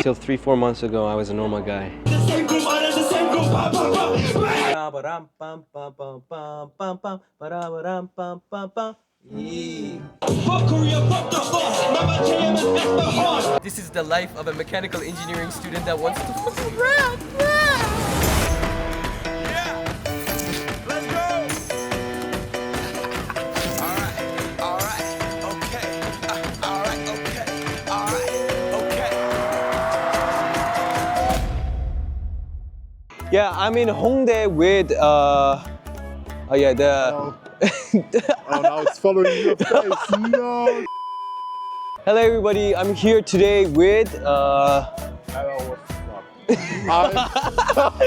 Till 3-4 months ago, I was a normal guy. This is the life of a mechanical engineering student that wants to fucking rap. Yeah, I'm in Hongdae with oh yeah, Oh, now it's following your face. No. Hello everybody, I'm here today with Hello, what's up?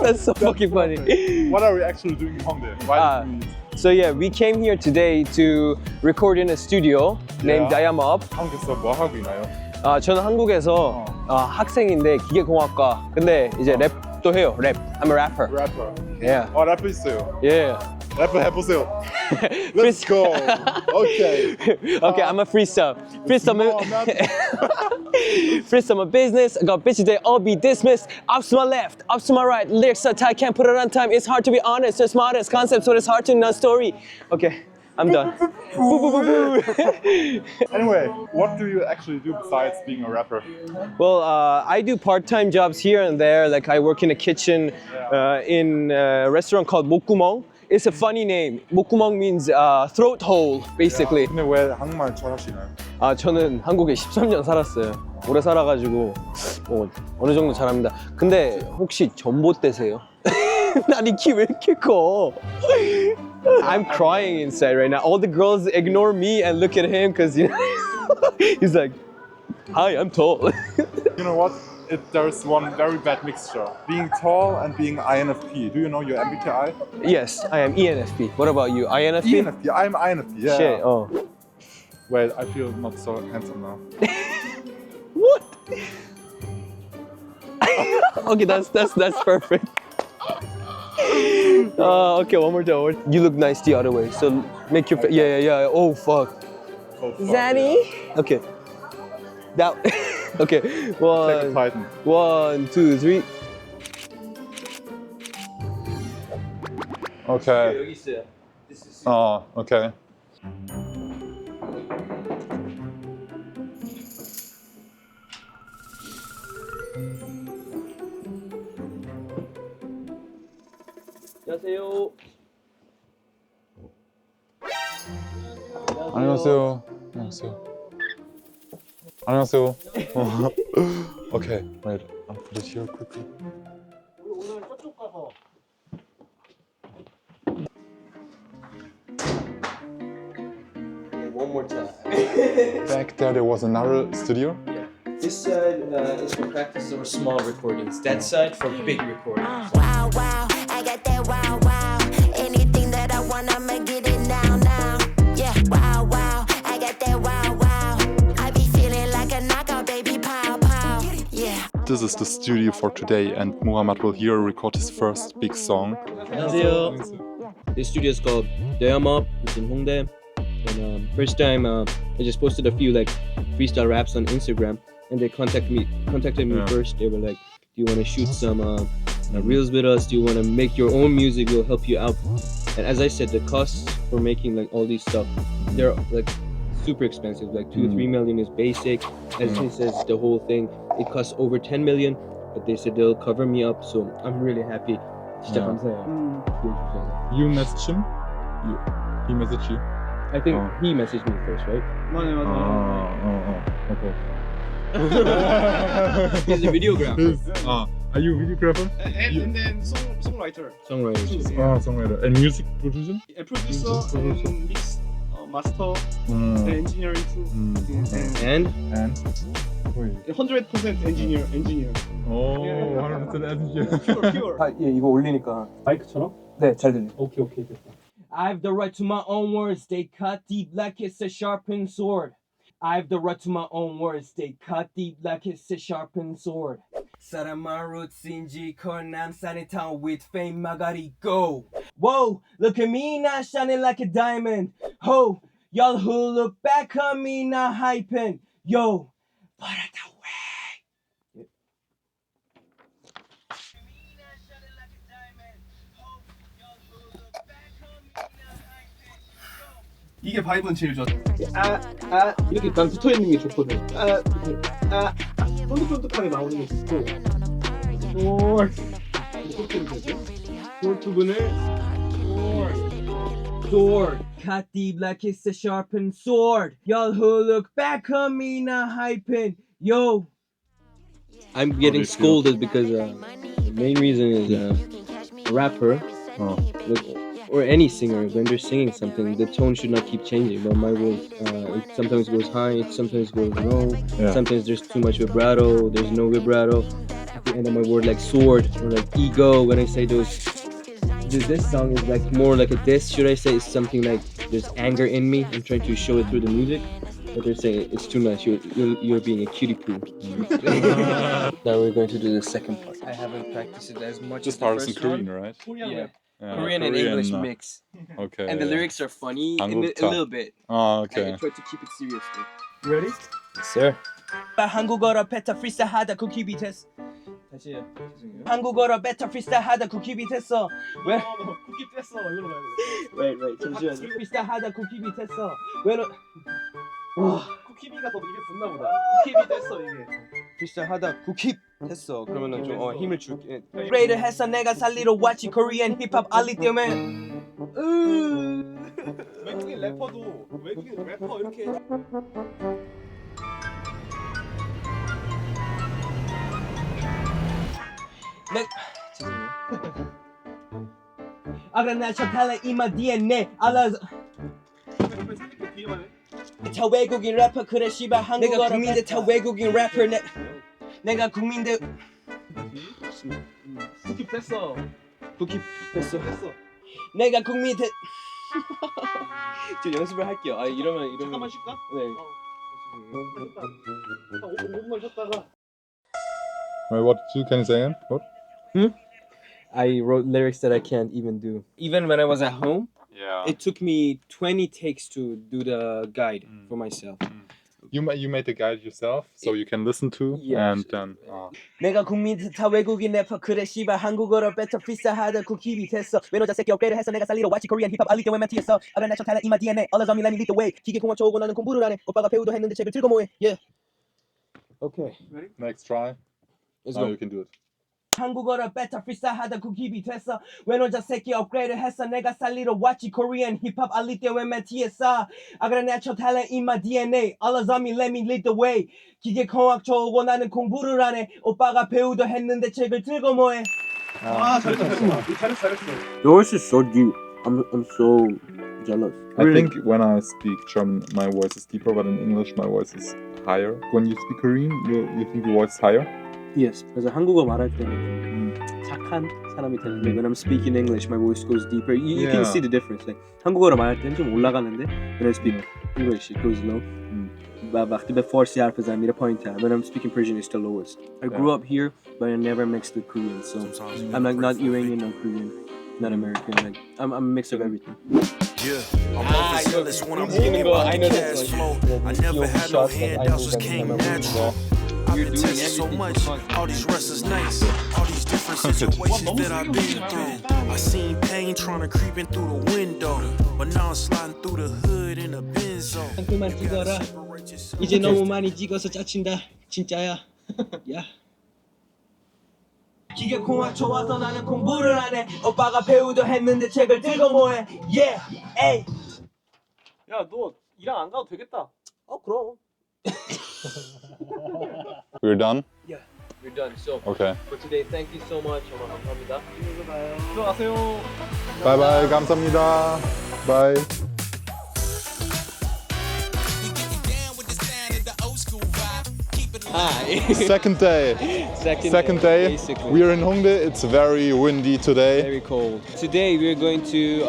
that's so fucking funny. What are we actually doing in Hongdae? Why did we meet? So yeah, we came here today to record in a studio named Diamob. 한국에서 뭐 하고 있나요? 저는 한국에서 학생인데 기계공학과. 근데 이제 랩도 해요. 랩. I'm a rapper. 래퍼. Yeah. 래퍼 있어요. Yeah. 래퍼 해보세요. Let's go. Okay. Okay, I'm a freestyle. Freestyle. Freestyle my business. I got bitches, they all be dismissed. Up to my left, up to my right. Lyrics so tight, can't put it on time. It's hard to be honest. There's modest concepts, so it's hard to know story. Okay, I'm done. Anyway, what do you actually do besides being a rapper? Well, I do part-time jobs here and there. Like I work in a kitchen in a restaurant called 목구멍. It's a funny name. 목구멍 means throat hole, basically. 근데 왜 한국말 잘하시나요? 저는 한국에 13년 살았어요. 오래 살아가지고 어느 정도 잘합니다. 근데 혹시 전봇대세요? 난 이 키 왜 이렇게 커? I'm crying inside right now. All the girls ignore me and look at him because you know, he's like, hi, I'm tall. You know what? There's one very bad mixture. Being tall and being INFP. Do you know your MBTI? Yes, I am ENFP. What about you? INFP? ENFP. I'm INFP. Yeah. Shit, Wait, I feel not so handsome now. What? Okay, that's perfect. Okay, one more time. You look nice the other way. So make your yeah. Oh fuck. Zanny. Okay. That. Okay. Take a Titan. 1, 2, 3. Okay. 여기 있어요. Oh, okay. 안녕하세요. 안녕하세요. 안녕하세요. Okay, wait. I'll put it here quickly. 오늘 저쪽 가서. One more time. Back there was another studio. This side is for practice or small recordings. That side for big recordings. Wow, wow, I got that wow, wow. Anything that I want, I'ma get it now, now. Yeah, wow, wow, I got that wow, wow. I be feeling like a knockout, baby, pow, pow. Yeah. This is the studio for today, and Muhammad will here record his first big song. 안녕하세요. This studio is called Diamob. It's in Hongdae. And first time I just posted a few like freestyle raps on Instagram, and they contacted me first. They were like, "Do you want to shoot some reels with us? Do you want to make your own music? We'll help you out." And as I said, the costs for making like all these stuff, they're like super expensive. Like 2-3 million is basic. As he says, the whole thing it costs over 10 million. But they said they'll cover me up, so I'm really happy. 진짜 감사해요. You messaged him? He messaged you? I think he messaged me first, right? Okay. He's a videographer. Are you a videographer? And then songwriter. Songwriter. Songwriter. And music producer? A producer and mix, master, and engineering too. And 100% engineer. 오, Yeah. 100% engineer. Pure. 예, 이거 올리니까. 마이크처럼? 네, 잘 들려. 오케이 됐다. I have the right to my own words. They cut deep like it's a sharpened sword. I have the right to my own words. They cut deep like it's a sharpened sword. 사람만 roots in G-Core, 남산인 town with fame, 마가리 go. Whoa, look at me now shining like a diamond. Ho, y'all who look back on me now hyping. Yo, put it away. 이게 바이브는 제일 좋아. 이렇게 난 붙어 있는 게 좋거든. 쫀득쫀득하게 나오는 게 좋고. 이렇게 되죠. 이 부분을 sword. Cut deep like it's a sharpened sword. Y'all who look back on me not hyping. Yo. I'm getting scolded because the main reason is a rapper or any singer, when they're singing something, the tone should not keep changing. But my voice, it sometimes goes high, it sometimes goes low. Yeah. Sometimes there's too much vibrato, there's no vibrato. At the end of my word, like sword or like ego, when I say those. This song is like more like a diss, should I say? It's something like there's anger in me. I'm trying to show it through the music. But they're saying it's too much. You're being a cutie poo. Now we're going to do the second part. I haven't practiced it as much. This as part the is in first Korean, one. right? Yeah. Yeah, Korean and English mix. Okay. And the lyrics are funny a 한국타. little bit. Oh, I okay. try to keep it serious. You ready? Yes, sir. 한국어로 베터 프리스타일하다 쿠키 비트했어. 다시요. 죄송해요. 한국어로 베터 프리스타일하다 쿠키 비트했어. 왜? 쿠키 뗐어. 이걸로 가야 돼. Right. 잠시만요. 프리스타일하다 쿠키 비트했어. 왜로? 쿠키비가 더 입에 붙나 보다. 쿠키비 뗐어 이게. 프리스타일하다 쿠킵 했어. 그러면은 좀 힘을 줄게. 업그레이드 했어 내가 살리러 왔지 코리안 힙합 알리 때문에. 외국인 래퍼도 외국인 래퍼 이렇게. 죄송해요. 아그라나처 달래 이마 DNA 알아서. 다 외국인 래퍼 그래 씨발 한국어로 국민들 다 외국인 래퍼 내가 국민들 쿠키 뗐어. 쿠킵 했어. 내가 국민들 저 연습을 할게요. 아 이러면 잠깐만 쉴까? 네. 5분만 쉬었다가. Wait, what can you say again? What? I wrote lyrics that I can't even do. Even when I was at home, Yeah. it took me 20 takes to do the guide for myself. You made the guide yourself, so you can listen to, Yes. and then. 내가 국민들 다 외국인 래퍼 그래 씨발 한국어로 베터 프리스타일하다 쿠키비 됐어 외노자 새끼 업그레이드 했어 내가 살리러 왔지 코리안 힙합 알리 때문에 멘티했어 아그라나처 달래 이마 DNA All of me let me lead the way 기계 공학 쳐오고 나는 공부를 안해 오빠가 배우도 했는데 책을 들고 뭐해 yeah. Okay, Next try. let's Now go. you can do it. 한국어로 베터 프리스타일하다 쿠키비 됐어 외노자 새끼 업그레이드 했어 내가 살리러 왔지 코리안 힙합 알리 때문에 멘티했어 아그라나처 달래 이마 DNA All of me let me lead the way 기계 공학 쳐오고 나는 공부를 안해 오빠가 배우도 했는데 책을 들고 뭐해 잘했어. Yours is so deep. I'm so jealous. I think when I speak German, my voice is deeper, but in English, my voice is higher. When you speak Korean, you think your voice is higher? Yes. 그래서 한국어 말할 때는 좀 착한 사람이 되는데 when I'm speaking English, my voice goes deeper. You can see the difference. Like 한국어로 말할 때는 좀 올라가는데 when I speak English, it goes low. وقتی به فارسی حرف بزنم میره پایین‌تر. When I'm speaking Persian, it's the lowest. I grew up here, but I never mixed with Korean, so I'm like not Iranian, not Korean, not American. Like I'm a mix of everything. Yeah, I'm overzealous when I'm moving about the cash flow. I never had no handouts, just came natural. I've been tested so much, all these wrestlers nice, all these different situations that I've been through. I seen pain trying to creep in through the window, but now I'm sliding through the hood in a Benzo. 그만 찍어라 이제 너무 많이 찍어서 짜친다 진짜야 야 기계 공학 좋아서 나는 공부를 안해 오빠가 배우도 했는데 책을 들고 뭐해 yeah 에이 야, 너 일랑 안 가도 되겠다. 그럼 We're done? We're done. So Okay. for today, thank you so much. 정말 감사합니다. 들어가세요. Bye bye. 감사합니다. Bye. Hi. Second day. Second day. Basically. We are in Hongdae. It's very windy today. Very cold. Today we're going to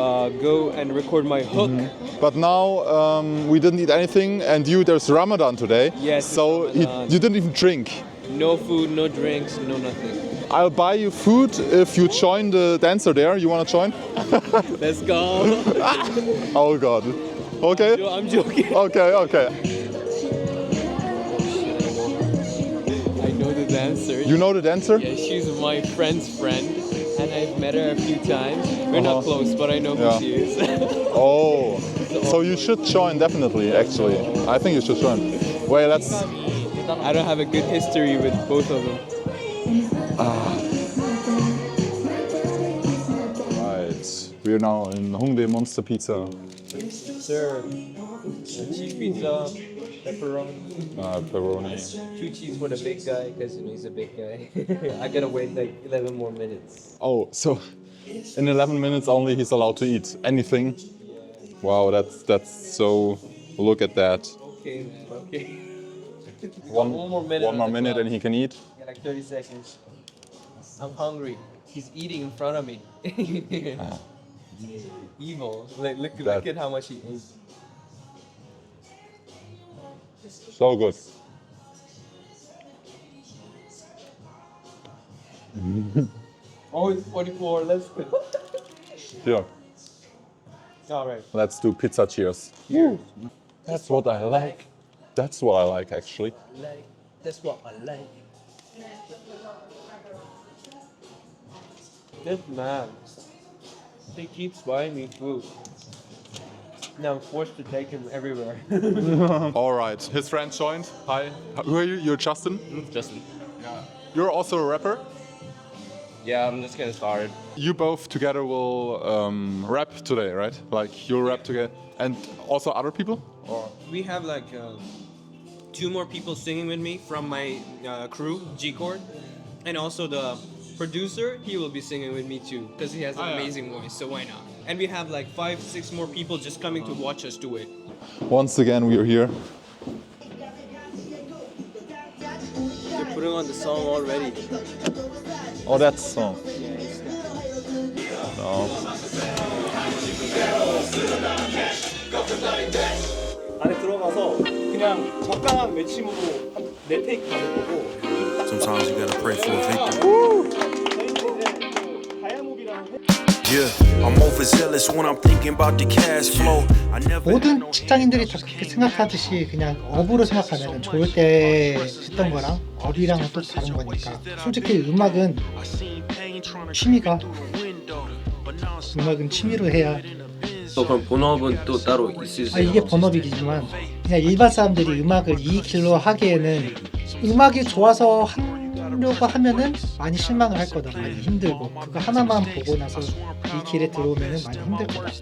go and record my hook. But now we didn't eat anything, and there's Ramadan today. Yes, So it's Ramadan. you didn't even drink. No food, no drinks, no nothing. I'll buy you food if you join the dancer there. You wanna join? Let's go. Oh God. Okay. No, I'm joking. Okay. I know the dancer. You know the dancer? Yeah, she's my friend's friend, and I've met her a few times. We're not close, but I know who Yeah. she is. Oh. So you should join definitely. Actually, I think you should join. Wait, let's. I don't have a good history with both of them. Right, we're now in Hongdae Monster Pizza. Sir, cheese pizza, pepperoni, Pepperoni. 2 cheese for the big guy because he's a big guy. I gotta wait like 11 more minutes. Oh, so in 11 minutes only he's allowed to eat anything. Wow, that's so. Look at that. Okay, man. Okay. One more minute One on more the minute clock. and he can eat. Yeah, like 30 seconds. I'm hungry. He's eating in front of me. Evil. Like, look at how much he ate. So good. Oh, it's 44. Let's go. Here, All right. let's do pizza cheers. That's what I like. That's what I like actually. That's what I like. This man, he keeps buying me food. Now I'm forced to take him everywhere. All right, his friend joined. Hi, who are you? You're Justin. Justin. You're also a rapper. Yeah, I'm just getting started. You both together will rap today, right? Like you'll rap together, and also other people. Or We have like 2 more people singing with me from my crew, G-Chord, and also the producer. He will be singing with me too because he has an amazing voice. So why not? And we have like 5-6 more people just coming to watch us do it. once again, we are here. They're putting on the song already. Oh, that's song. 안에 들어가서 그냥 적당한 외침으로 한 4테이크 받을 거고 Sometimes you gotta pray for a victim. 저희는 이제 다이아목이라는 Yeah, I'm overzealous when I'm thinking about the cash flow. I never had 모든 no 직장인들이 다 그렇게 생각하듯이 그냥 업으로 생각하면 좋을 때 했던 거랑 업이랑은 또 다른 거니까 솔직히 음악은 취미가 음악은 취미로 해야 그럼 본업은 또 따로 있으세요? 이게 본업이지만 그냥 일반 사람들이 음악을 이 길로 하기에는 음악이 좋아서 하려고 하면은 많이 실망을 할 거다. 많이 힘들고 그거 하나만 보고 나서 이 길에 들어오면은 많이 힘들 거다.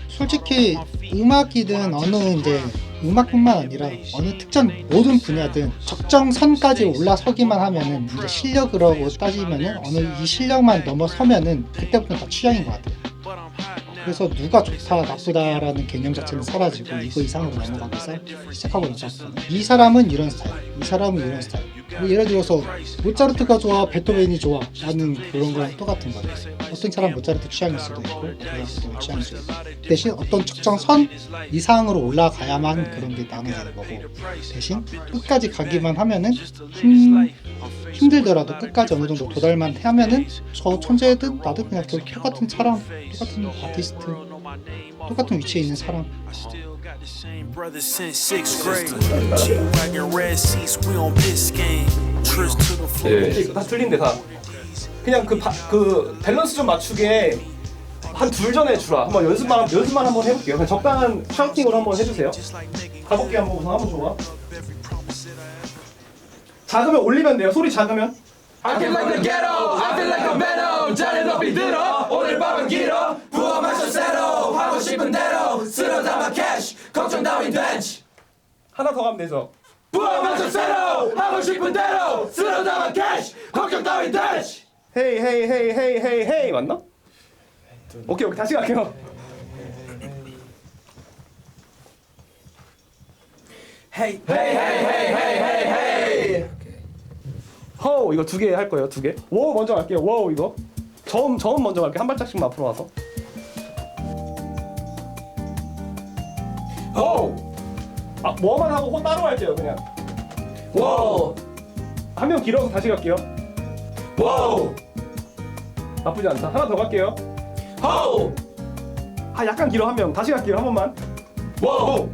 솔직히 음악이든 어느 이제 음악뿐만 아니라 어느 특정 모든 분야든 적정선까지 올라서기만 하면은 이제 실력으로 따지면은 어느 이 실력만 넘어서면은 그때부터 다 취향인 것 같아요. 그래서 누가 좋다 나쁘다라는 개념 자체는 사라지고 이거 이상으로 넘어가면서 시작하고 나서 이 사람은 이런 스타일, 이 사람은 이런 스타일. 뭐 예를 들어서 모차르트가 좋아, 베토벤이 좋아 라는 그런 거랑 똑같은 거예요. 어떤 사람 모차르트 취향일 수도 있고 베토벤 취향일 수도 있고 대신 어떤 특정 선 이상으로 올라가야만 그런 게 나눠지는 거고 대신 끝까지 가기만 하면은 힘들더라도 끝까지 어느 정도 도달만 하면은 저 천재든 나도 그냥 똑같은 사람, 똑같은 아티스트, 똑같은 위치에 있는 사람. same brother since 6th grade. G-Wagon red seats, we on Biscayne. Trips to the floor. 다 틀린데 다 그냥 그 밸런스 좀 맞추게 한 둘 전에 주라. 한번 연습만 한번 해볼게요. 그냥 적당한 샤우팅으로 한번 해주세요. 가볍게 한번 우선 한번 줘봐. 작으면 올리면 돼요. 소리 작으면. I feel like the ghetto, I feel like a meadow. 자리 높이 들어, 오늘 밤은 길어. 부어 마셔 새로, 하고 싶은 대로. 쓸어 담아 캐시, 걱정 따윈 된지. 하나 더 가면 되죠. 부어 마셔 새로, 하고 싶은 대로. 쓸어 담아 캐시, 걱정 따윈 된지. 헤이 헤이 헤이 헤이 헤이 헤이 맞나? 오케이 다시 갈게요. Hey, hey, hey, hey, hey, hey, hey. 호우 이거 2개 할 거예요. 2개. 워우 먼저 갈게요. 워우 이거. 저음 먼저 갈게요. 한 발짝씩만 앞으로 와서. 호우. 뭐만 하고 호 따로 할게요 그냥. Whoa, 한 명 길어서 다시 갈게요. whoa, 나쁘지 않다. 하나 더 갈게요. ho, 약간 길어 한 명. 다시 갈게요 한 번만. whoa,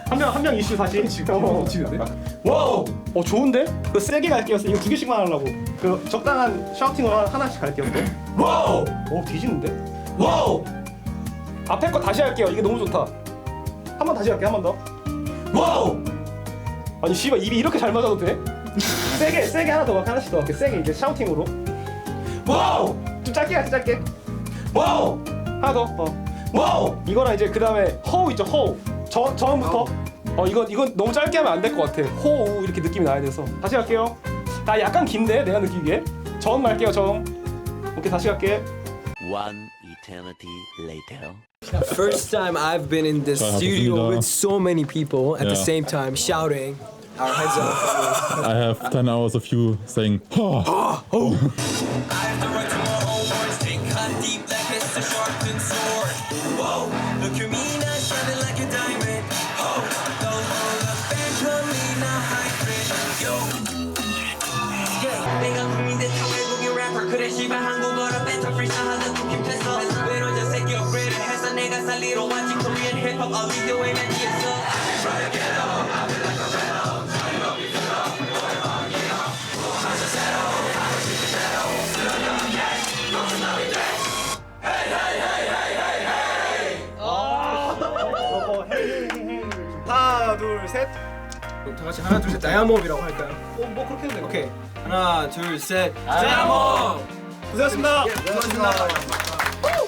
한 명 이슈 다시. whoa. 좋은데? 그 세게 갈게요. 이거 2개씩만 하려고. 그 적당한 샤우팅으로 하나씩 갈게요. Whoa, 뒤지는데? whoa, 앞에 거 다시 할게요. 이게 너무 좋다. 한 번 다시 할게. 한 번 더. 와우. 아니 씨발 입이 이렇게 잘 맞아도 돼? 세게 하나 더 막 하나씩 더 할게. 세게 이제 샤우팅으로. 와우. 좀 짧게 할게 짧게. 와우. 하나 더. 와우. 이거랑 이제 그 다음에 호우 있죠 호우. 저음부터. 이건 너무 짧게 하면 안 될 것 같아. 호우 이렇게 느낌이 나야 돼서. 다시 할게요. 나 약간 긴데 내가 느끼기에. 저음 갈게요 저음. 오케이 다시 갈게. One eternity later. First time I've been in the studio with so many people at the same time shouting our heads off. I have 10 hours of you saying, oh. I have to write to my own words, think cut deep like it's a sharpened sword. Whoa, look at me now shining like a diamond. Oh, don't hold up back on me now hybrid. Yo. 내가 국민대 타 외국인 래퍼 그래 씨발 한국어로 뱉어 freestyle하는 느낌 됐어. 왜 혼자 새끼 업그레이드 해서 내가 살리러 왔지 Korean hip-hop I'll lead the way 난 이했어. Try to get up, I feel like a venom. Trying to be good up, 너의 방이야. 부어마저 settle, 하고 싶은 대로 쓰러져 cash, 걱정나비 돼. Hey, hey, hey, hey, hey, hey. 하나 둘 셋. 다 같이 하나 둘 셋 다이아몬드라고 할까요? 뭐 그렇게 해도 돼. 오케이 하나 둘 셋 다이아몬드. 고생하셨습니다. 고생하셨습니다.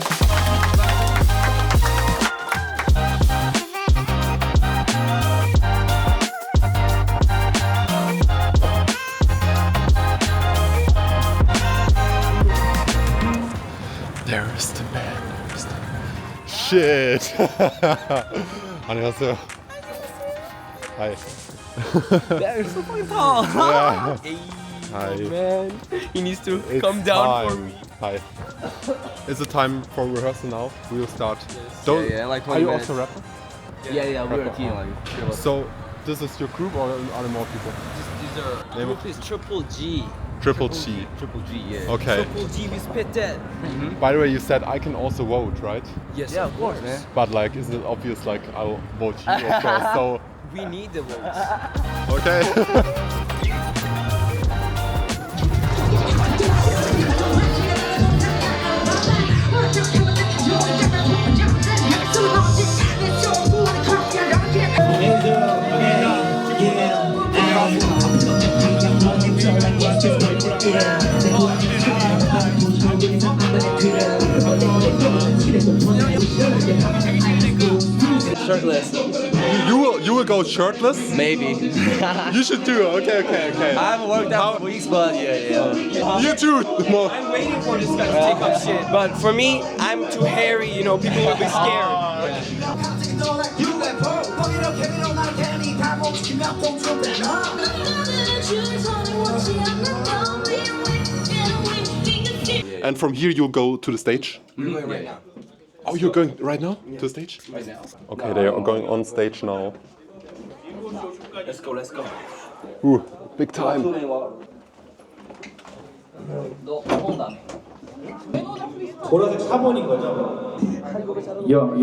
There's the man. Shit. 안녕하세요. Hi. They're so fucking tall. Yeah. Hey, Hi. man, he needs to It's come down for time. me. Hi. Is it time for rehearsal now? We will start. Yeah, like 20 Are you minutes. also a rapper? Yeah, we're a Rapper. team. Like, three of us. So, this is your group or are there more people? These are Name Group is Triple G. Triple G. Triple G, yeah. Okay. Triple G, we spit that. By the way, you said I can also vote, right? Yes, Yeah, of course, man. But like, isn't it obvious? Like, I'll vote you, of course. So, We need the votes. okay. Shirtless. You will go shirtless? Maybe. You should do. Okay. I haven't worked out for weeks, but yeah. You too. No. I'm waiting for this guy to take off shit, but for me, I'm too hairy. You know, people will be scared. And from here you'll go to the stage? We're going right now. Oh, you're going right now to the stage? Right now. Okay, they are going on stage now. Let's go. Ooh, big time. 보라색 4번인 거죠? 요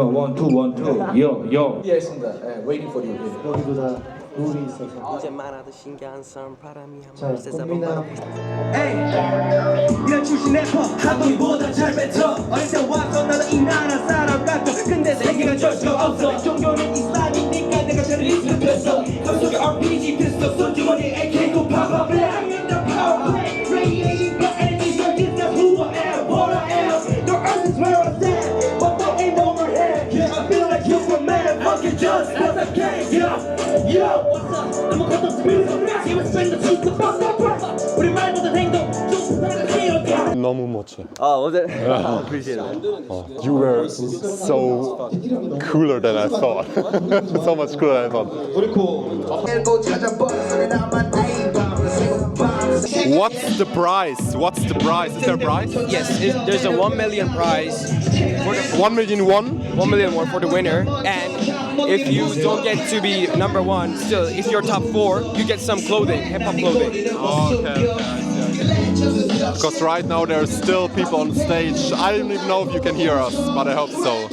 1, 2, 1, 2 요 이해했습니다. waiting for you. 여기도 다 룰이 있어서. 이제 많아도 신기한 사람 바람이 한 자, 번 세서 꽃미남 이런 출신 래퍼 한국보다 잘 뱉어 어릴 때 왔던 나는 이 나라 사람 같아 근데 세계가 줄 수가 없어 종교는 이슬람이니까 내가 테러리스트 됐어 맘속에 RPG 피스톨 손주머니에 AK 파파 블랙 I'm in the power play radiation got energy so this is who I am what I am the earth is where I stand but there ain't no overhead yeah I feel like you're a man fucking just cause I can yo what's up I'm a cut off the music you spend the truth about that part 우리 말 못한 행동 좀 너무 멋져. Oh, was it? I appreciate it. You were so cooler than I thought. So much cooler than I thought. What's the prize? What's the prize? Is there a prize? Yes, there's a 1 million prize. For the 1 million won? 1 million won for the winner, and if you don't get to be number one, still, if you're top 4, you get some clothing, hip-hop clothing. Okay. Because right now there are still people on stage. I don't even know if you can hear us, but I hope so.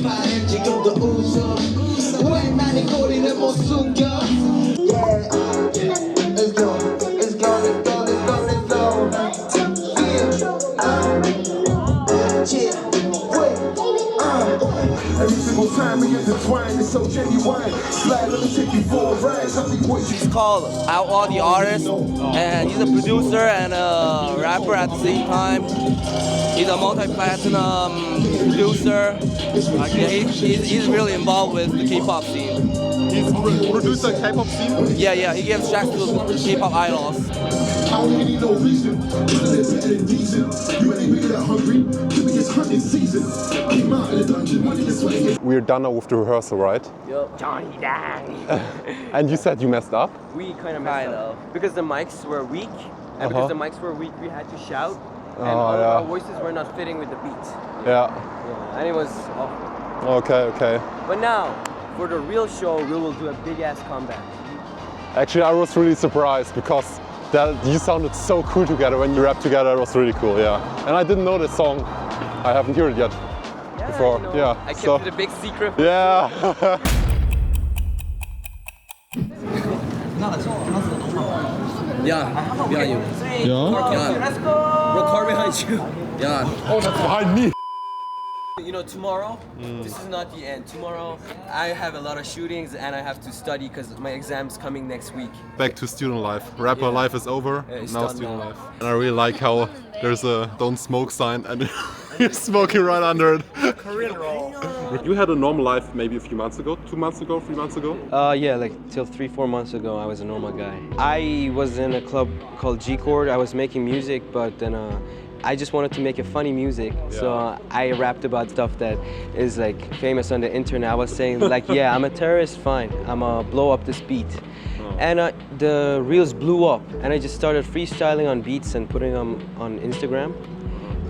Let's go. so genuine. Slide, let me take you for a ride. He's called Outlaw the Artist, and he's a producer and a rapper at the same time. He's a multi-platinum producer. He's really involved with the K-pop scene. He's producer K-pop scene? Yeah, he gives tracks to K-pop idols. I don't need no reason. It's better than decent. You ain't really that hungry. Give me this hunting season. Came out of the dungeon, money is sweating. We're done now with the rehearsal, right? Yup. Johnny Dang. And you said you messed up? We kind of messed up because the mics were weak, and because the mics were weak, we had to shout, and our voices were not fitting with the beat. Yeah. And it was awful. Okay. But now, for the real show, we will do a big ass comeback. Actually, I was really surprised because you sounded so cool together when you rapped together. It was really cool, yeah. And I didn't know this song. I haven't heard it yet before. You know, Yeah. I kept it a big secret. Yeah. Yeah, behind you. Yeah. Bro, car behind you. Yeah. Oh, that's behind me. You know, tomorrow, this is not the end. Tomorrow, I have a lot of shootings and I have to study because my exam's coming next week. Back to student life. Rapper life is over. It's Now done student now. life. And I really like how there's a don't smoke sign and you're smoking right under it. Korean roll. You had a normal life maybe a few months ago, 2 months ago, 3 months ago? Yeah, like till 3-4 months ago, I was a normal guy. I was in a club called G Chord. I was making music, but then I just wanted to make a funny music. So I rapped about stuff that is like famous on the internet. I was saying like, yeah, I'm a terrorist, fine. I'ma blow up this beat. And the reels blew up, and I just started freestyling on beats and putting them on Instagram,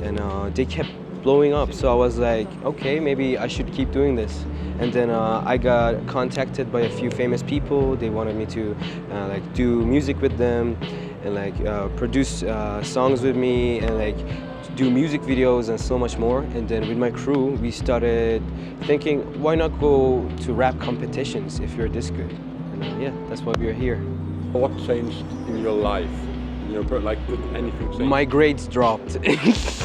and they kept blowing up. So I was like, okay, maybe I should keep doing this. And then I got contacted by a few famous people. They wanted me to like do music with them and like produce songs with me and like do music videos and so much more. And then with my crew, we started thinking, why not go to rap competitions if you're this good? And yeah, that's why we're here. What changed in your life? Like, did anything change? My grades dropped.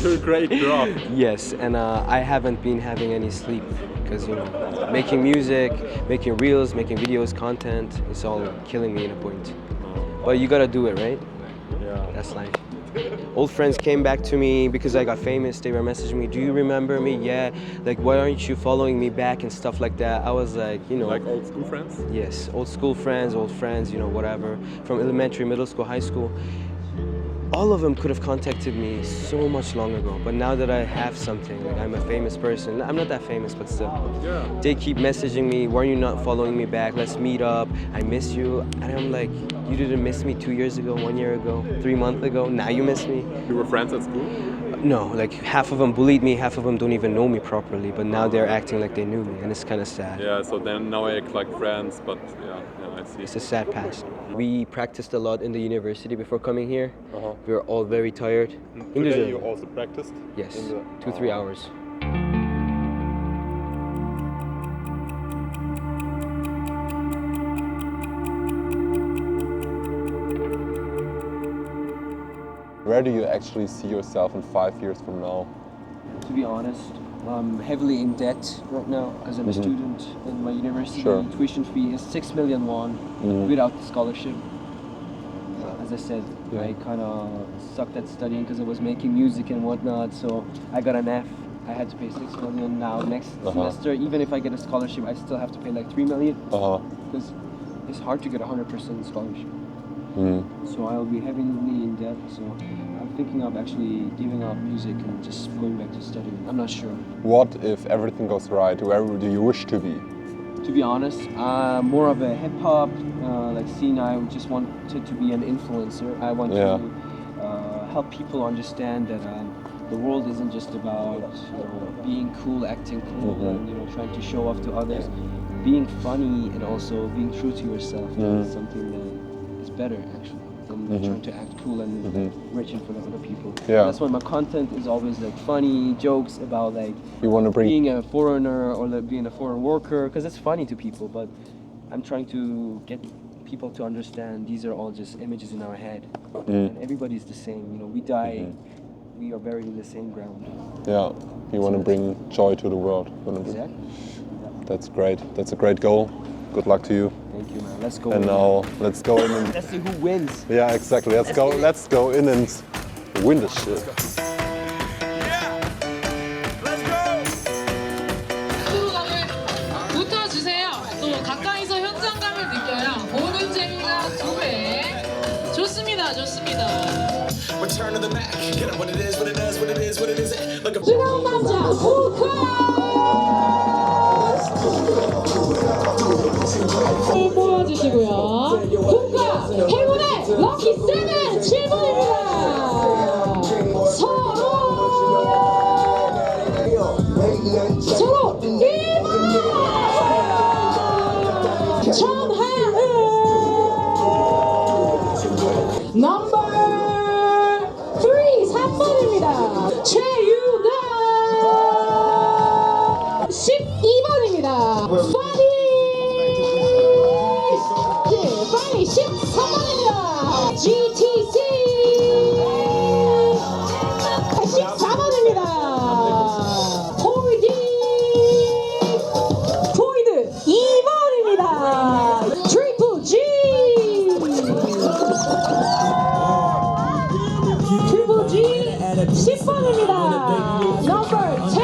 Your grade dropped? Yes, and I haven't been having any sleep because, you know, making music, making reels, making videos, content, it's all killing me in a point. But you gotta do it, right? Yeah. That's life. Old friends came back to me because I got famous. They were messaging me, do you remember me? Yeah. Like, why aren't you following me back and stuff like that? I was like, you know. Like old school friends? Yes, old friends, you know, whatever. From elementary, middle school, high school. All of them could have contacted me so much long ago, but now that I have something, like I'm a famous person, I'm not that famous, but still. Yeah. They keep messaging me, why are you not following me back? Let's meet up, I miss you. And I'm like, you didn't miss me 2 years ago, 1 year ago, 3 months ago, now you miss me? You were friends at school? No, like half of them bullied me, half of them don't even know me properly, but now they're acting like they knew me, and it's kind of sad. Yeah, so then now I act like friends, but yeah, I see. It's a sad past. We practiced a lot in the university before coming here. We were all very tired. Today you also practiced? Yes, 2-3 hours. Where do you actually see yourself in 5 years from now? To be honest, I'm heavily in debt right now as I'm a student in my university. Sure. Tuition fee is 6 million won without the scholarship. As I said, I kind of sucked at studying because I was making music and whatnot, so I got an F. I had to pay 6 million now. Next semester, even if I get a scholarship, I still have to pay like 3 million because it's hard to get a 100% scholarship. So I'll be heavily in debt, so I'm thinking of actually giving up music and just going back to studying. I'm not sure. What if everything goes right? Where do you wish to be? To be honest, more of a hip-hop like scene. I just wanted to be an influencer. I want to help people understand that the world isn't just about being cool, acting cool, and trying to show off to others. Being funny and also being true to yourself is something that is better actually than trying to act cool and rich in front of other people. Yeah. That's why my content is always like funny jokes about like You want to bring being a foreigner or like being a foreign worker, because it's funny to people, but I'm trying to get people to understand these are all just images in our head, and everybody's the same. We die, we are buried in the same ground. Yeah, you want to bring joy to the world. Exactly. That's great. That's a great goal. Good luck to you. Thank you, man. Let's go. And now let's go in and let's see who wins. yeah, exactly. Let's go in and win this shit. 스로감을 붙어주세요. 또 가까이서 현장감을 느껴야 보는 재미가 2배. 좋습니다, 좋습니다. 뜨거운 남자 후카. 모아주시고요. 후카 행운의 럭키 세븐 7번입니다. 서로 1번 전하은 넘버 3번입니다. 최유나 12번입니다. 파니 13번입니다. GTC 14번입니다. 포이드 2번입니다. 트리플 G 10번입니다. 넘버 10.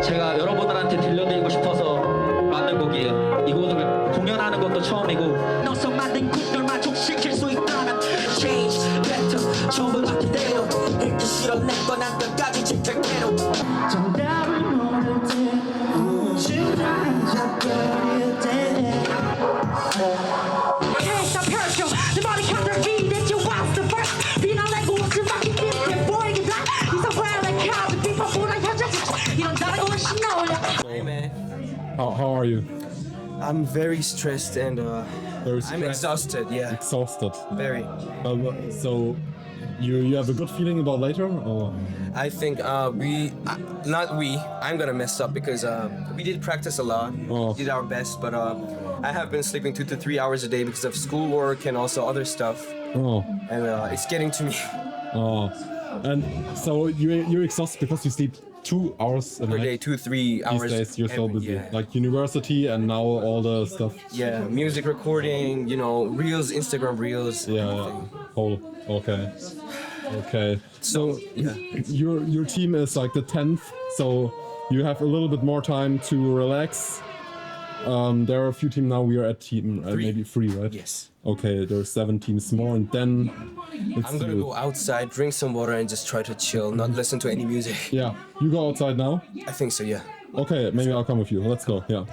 제가 여러분들한테 들려드리고 싶어서 만든 곡이에요. 이 곡을 공연하는 것도 처음이고 너서 만든 곡들 만족시킬 수 있다면 Change, better, 전부 다 그대로 읽기 싫어 내꺼난 끝까지 집착대로 정답을 모를 때 주저앉아버릴 때 Can't 펼쳐 내 머리 counterfeit that you watch the first 비난내고 옷을 막히 띠게 보이게 다 이성과의 카드 비법보다 현재 이런 다른 건 신나올려 Hey man, How are you? I'm very stressed and I'm exhausted. Yeah, Exhausted. very. So you have a good feeling about later? Or? I think I'm gonna mess up because we did practice a lot, did our best, but I have been sleeping 2 to 3 hours a day because of schoolwork and also other stuff. And it's getting to me. And so you're exhausted because you sleep 2 hours a Per night? day, 2-3 hours. These days you're so every- busy. yeah. Like university and now all the stuff. Yeah, music recording, you know, reels, Instagram reels. Yeah. Whole. Okay. Okay. So your team is like the 10th, so you have a little bit more time to relax. There are a few teams now. We are at team maybe 3, right? Yes. Okay, there are 7 teams more, and then it's I'm gonna you. go outside, drink some water, and just try to chill, not listen to any music. Yeah, you go outside now. I think so. Yeah. Okay, maybe I'll come with you. Let's go. Yeah.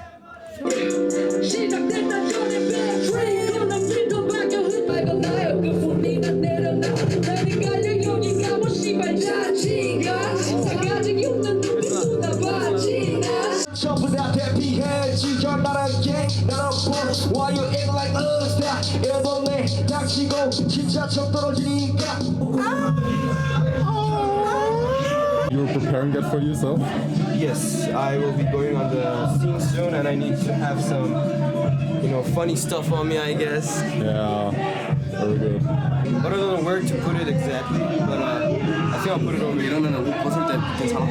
전부 다 대피해 지켜 나란 갱 나란 볼 Why you act like us 다 앨범에 닥치고 진짜 적 떨어지니까 You're preparing that for yourself? Yes, I will be going on the scene soon, and I need to have some, you know, funny stuff on me, I guess. Yeah, very good. But I don't know where to put it exactly, but I think I'll put it over here. 이러면 옷 벗을 때 괜찮아?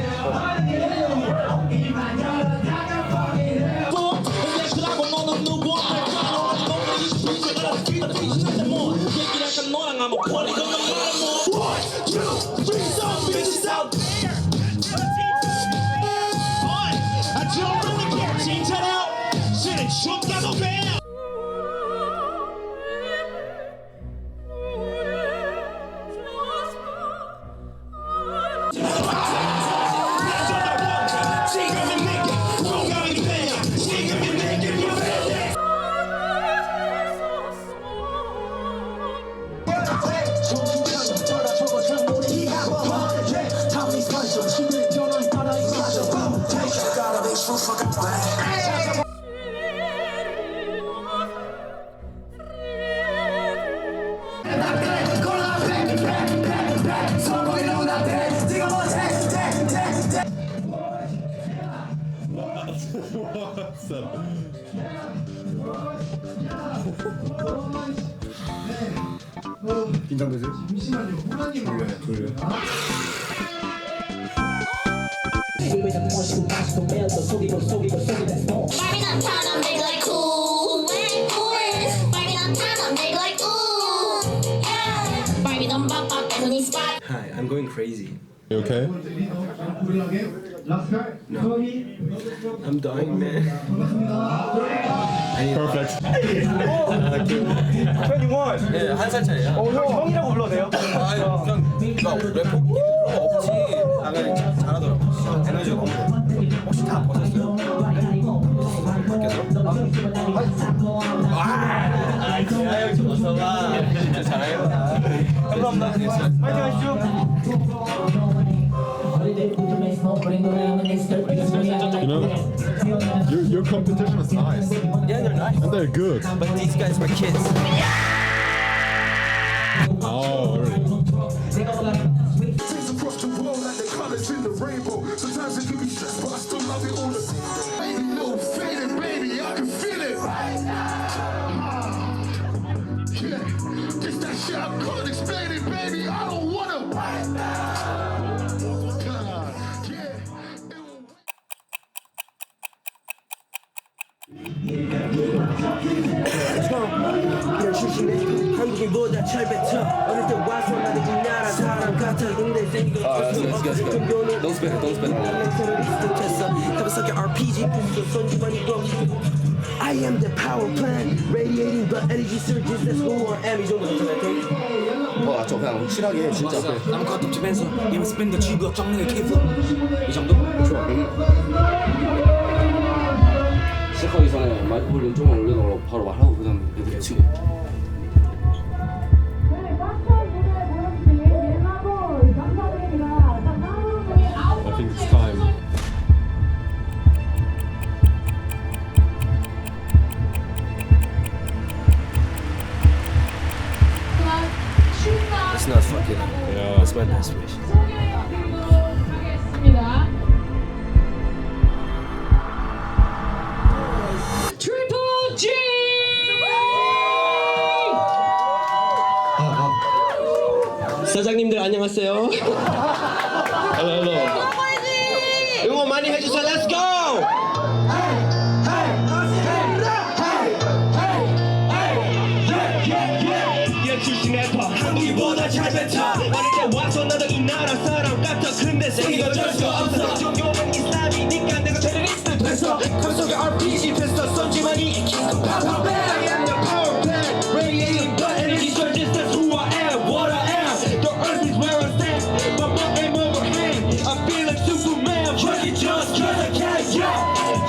긴장되지? 잠시만요, 후라님. 졸려. I'm big like cool. Barbie downtown, I'm big like ooh. Yeah. Barbie don't bop up in any spot. Hi, I'm going crazy. You okay? No. I'm dying, man. Perfect. 21. 네, 한 살 차이야. 형 형이라고 불러도 돼요? 아니, 그냥 래퍼 없지. 아, 그냥 잘하더라고. 에너지가 너무 좋아. 혹시 다 벗었어요? 밖에서? 형 좀 벗어봐. 진짜 잘하겠다. 감사합니다. 파이팅 하시죠. You know, your competition is nice. Yeah, they're nice. And they're good. But these guys were kids. Oh, really? Things across the world like the colors in the rainbow. Sometimes it can be stressed, but I still love it all the same. Ain't no fading, baby, I can feel it right now. Yeah, this that shit I couldn't explain it, baby. I don't wanna right now. 이런 출신에 한국인보다 잘 뱉어 어릴 때 와서 나는 이 나라 사람 같아 근데 생긴 Don't spit it, don't spit it. RPG I am the power plant radiating the energy surges that's who I am 이 정도 같아 저 그냥 확실하게 진짜 아무것도 없지면서 얘만 스pen더 쥐고 정리의 케이블 이 정도? 좋아. 시작하기 전에 마이크 볼륨 조금 올려놓으라고 바로 말하고 그 다음에 애들이 치고. I think it's time. It's not fucking. Yeah. That's my best wish. 트리플 G! 사장님들 안녕하세요 hello 응원 많이 해주세요 let's go 출신 래퍼 한국인보다 잘 뱉어 어릴 때 와서 나도 이 나라 사람 같아 근데 생긴 어쩔 수 없어 종교는 이슬람이니까 내가 테러리스트 됐어 그 속에 RPG 됐어 쏜지만이 파파맨 I am the power plant radiating the energy surges that's who I am what I am the earth is where I stand my butt ain't overhand I feel like Superman fucking just cause I can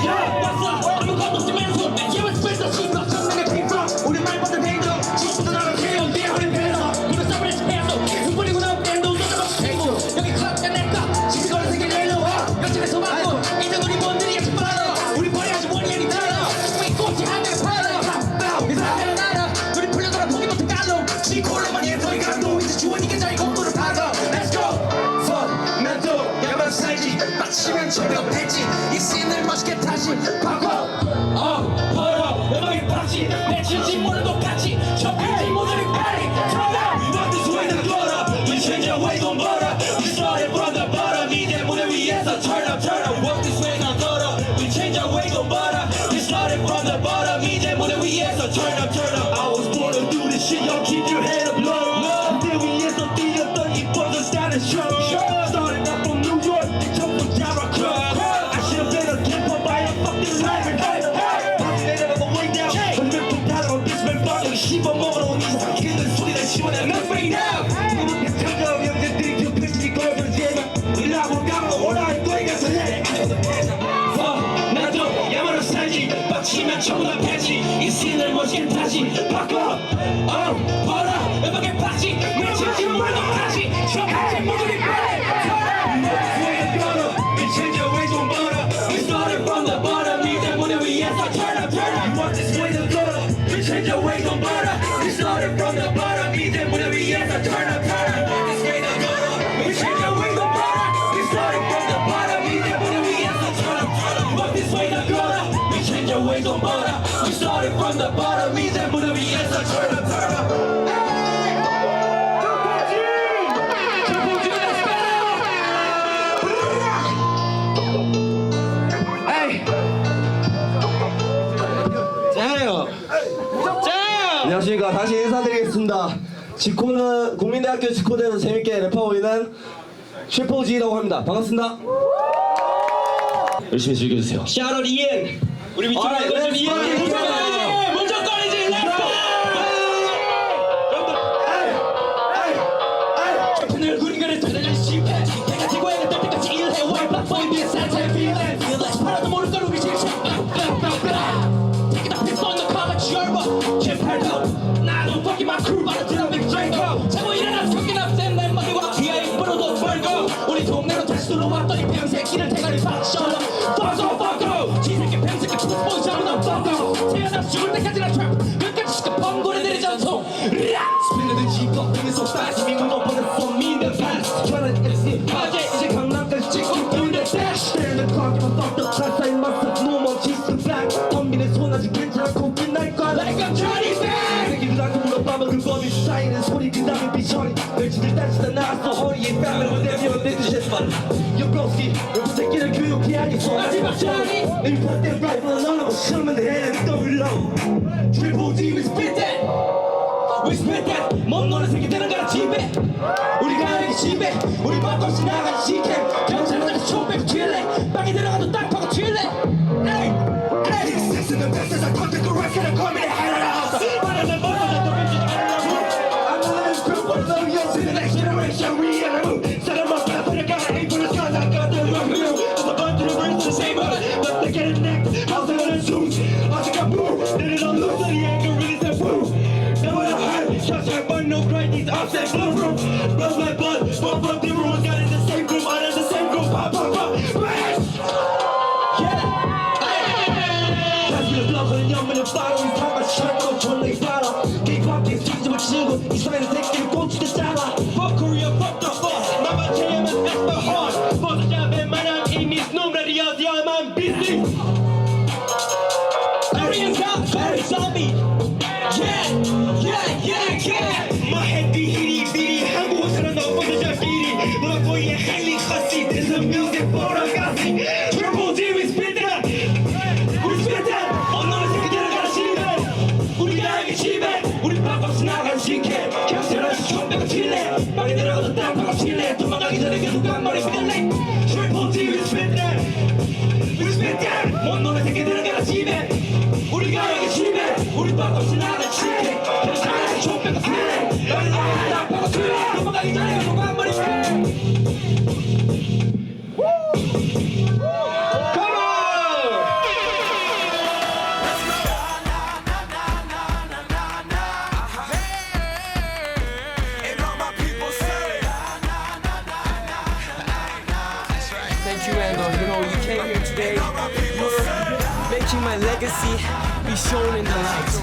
yeah what's up 아무것도 없으면서 yeah it's been the shit 내가 피파 우리 말보다 대죠 지금부터 나가 태운 내 허리 배서 이거 싸버릴 스페어서 계속 버리고 나온 밴드 웃어서 막 여기 클럽가 내꺼 지금 거는 세계 내려와 옆집에서 맞고 이제 우리 뭔들이 같이 빨아 우리 버려야지 원인이 달라 왜 꽃이 하늘에 팔아 이 사람의 나라 우리 풀려돌아 포기 못해 갈로 지 콜로만 예뻐이 감동 이제 주원이가 자기 공도를 받아 Let's go fuck 난또 야만 살지 마치면 절벽했지 이 씬을 멋있게 다시 바꿔 벌어 음악이 빠지 내 진심 모든 똑같이 접히지 모델이 빨리 turn up What this way to go up We change our way don't butter We started from the bottom 이제 무대 위에서 turn up What this way to go up We change our way don't butter We started from the bottom 이제 무대 위에서 turn up I was born to do this shit y'all keep your head up low 무대 위에서 뛰었던 이 버전 started show Started up from New York 처음 from Jericho I should've been a camper by a fucking life 씹어먹으러 온 이상 기는 소리를 시원해 Not right now 이렇게 차가운 형제들이 좁혀지기 걸어들지만 일하고 가면 올라갈 거니까 설레 나도 야만으로 살지 빡치면 전부 다 패지 이 씬을 멋있게 다시 바꿔 벌어 음악에 빠지 내 진심 모두 다시 저까지 모두리 빨리 We change our ways 좀 벌어 We started from the bottom 이제 무대 위에서 turn up You want this way to go We change our ways on butter We started from the bottom 이제 무대 위에서 turn up This way to go We change our ways on butter We started from the bottom 이제 무대 위에서 turn up But this way to go We change our ways on butter We started from the bottom 이제 무대 위에서 turn up 다시 인사드리겠습니다. 지코는 국민대학교 지코대에서 재밌게 랩하고 있는 슈퍼지라고 합니다. 반갑습니다. 열심히 즐겨주세요. 샤롯 이엔. 우리 밑으로 가서 이엔. 무조건이지. 렛츠고. 오늘 우리가 터져질 실패. 내가 지구에 뜰 때까지 일해. 와이블락 보이 비에 산타의 필레. 팔아도 모를 걸 우리 실체. Take it up, it's on the cover, 열버. 잼팔도. 나도 fucking my crew. 바로 들어 빅 드랭코. 자고 일어나 fucking up, 쌤. 내 머리와 귀에 입으로도 벌고. 우리 동네로 다시 들어왔더니 뱀새끼를 대가리 박셔. 지새끼 뱀새끼 푸스보이 잡으다 뻥거 태어나 죽을 때까지나 트랩 끝까지 시켜 펑고래들의 전통 스피너들 집어 등에서 빠짐이 묻어버려 for me in the past 저는 MC 어제 이제 강남까지 찍고 doing the dash Stand the clock give a fuck the class I must have no more cheese to black 덤비는 손 아직 괜찮아 코끼리 날걸 Like I'm Johnny Bang 새끼들한테 물어봐봐 그 법이 쌓이는 소리 그 다음에 비처리 멸치들 다치다 나왔어 허리에 뺨을 보내면 내 뜻에 빨라 Yo broski 여보 새끼를 교육이 아니고 마지막 처리 If you put that rifle on them, shoot them in the head and throw it low. Triple G, we spit that. We spit that. 몸 노는 새끼들은 가라 집에. 우리가 여기 집에. 우리 밥 없이 나가는 시캠. 경찰은 총 빼고 튀을래. 방에 들어가도 딱 파고 튀을래. Hey, hey. This is the best as I contact the record and call me the head of the house. 말하는 법보다 더 벤치 I'm the living proof of the young to the next generation. We in the mood. Set them up, but I got an aim for the sun. I got the rock and roll. I'm about to reverse the same hood. But they get it next. How's it gonna shoot? I think I'm blue. Then it don't look so the anger really said boo. Now what I heard, shots are burn, no cry, these offset blue room. Blood my blood, both of the rules got in the same room, out of the same group, pop, pop, pop, bash! Yeah! Pass me the blood, but I'm in the bottle, we talk about shot, go to a bottle. Keep walking, streets of a chill, he's trying to take it, go to the shala. Fuck Korea, fuck the fuck, Mama JM and that's the heart. Fuck the job, and my name, Amy's no ready out, yeah, I'm busy. Koreans got very zombie. Yeah, yeah, yeah, yeah. My head be hitty, bitty. 한국 사람 너보다 잘 비리. 너 보이에 헬리 커시. This is music for a 가시. Triple G, we spit that. We spit that. 언어는 새끼들은 가라 집에. 우리가 여기 집에. 우리 밥 없이 나간 식혜. 경찰은 총 빼고 칠래. 방에 들어가서 땅 파고 칠래. 도망가기 전에 계속 깜머리 빌래. Triple G, we spit that. We spit that. 언어는 새끼들은 가라 집에. 우리가 여기 집에 우리 밥 없이 나가 치게 괜찮아 총 빼고 칠래 너는 딱 빼고 칠래 도망가기 전에 계속 한머리 Thank you, and you know you came here today. You're making my legacy be shown in the light.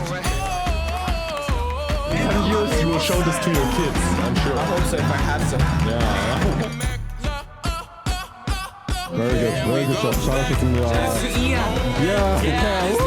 In 10 years, you will show this to your kids, I'm sure. I hope so, if I have to. Yeah. Very good job. Shout out to Yeah. yeah, okay.